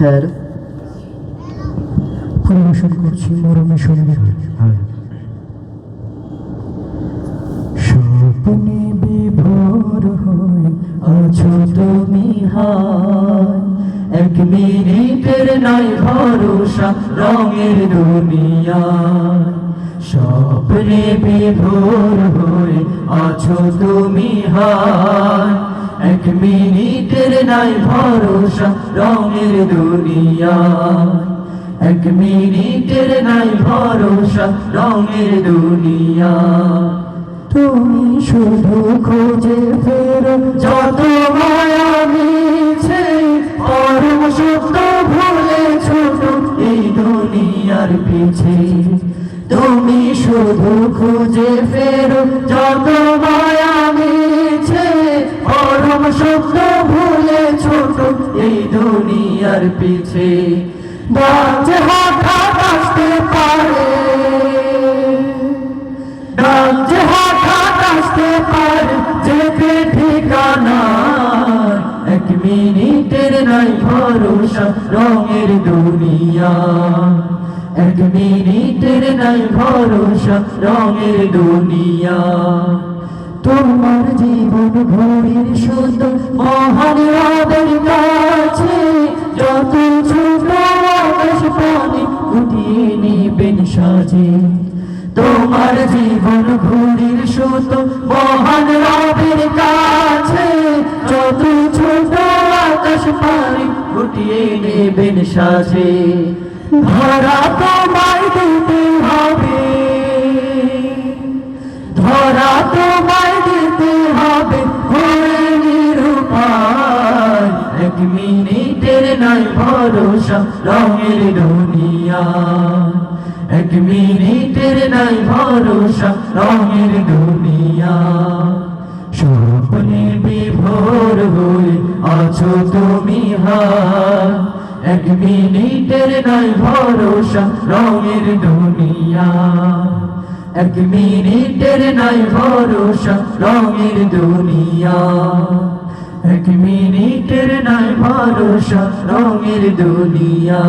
Sir পরিবেশন করছি মরমী সঙ্গীত। স্বপ্নে বিভোর হয়ে আছো তুমি হায়, এক মিনিটের নাই ভরসা রঙের দুনিয়ায়। স্বপ্নে বিভোর হয়ে আছো তুমি হায়, এক মিনিটের নাই ভরসা রঙের দুনিয়ায়। এক মিনিটের নাই ভরসা রঙের দুনিয়া। তুমি শুধু খুঁজে ফেরো যত মায়া মিছে, পরম সত্য ভুলে ছোট এই দুনিয়ার পিছে। তুমি শুধু খুঁজে ফেরো যত মায়া মিছে, পরম সত্য ভুলে ছোট এই দুনিয়ার পিছে। ডাক হঠাৎ আসতে পারে, ডাক হঠাৎ আসতে পারে যেতে ঠিকানা। এক মিনিটের নাই ভরসা রঙের দুনিয়া, এক মিনিটের নাই ভরসা রঙের দুনিয়া। তোমার জীবন ঘড়ির শুধু মহান রবের কাছে, যত ছোট আকাশ পানি গুটিয়ে নিবেন সাজে। তোমার জীবন ঘড়ির শুধু মহান রবের কাছে, যত ছোট আকাশ পানি গুটিয়ে নিবেন সাজে। ধরা তোমায় দিতে হবে, ধরা তোমায় দিতে হবে ঘরে নিরূপায়। এক মিনিটের নাই ভরসা রঙের দুনিয়া, এক মিনিটের নাই ভরসা রঙের দুনিয়া। স্বপ্নে বিভোর হয়ে আছো তুমি হায়, এক মিনিটের নাই ভরসা রঙের দুনিয়া। এক মিনিটের নাই ভরসা রঙের দুনিয়া, এক মিনিটের নাই ভরসা রঙের দুনিয়া।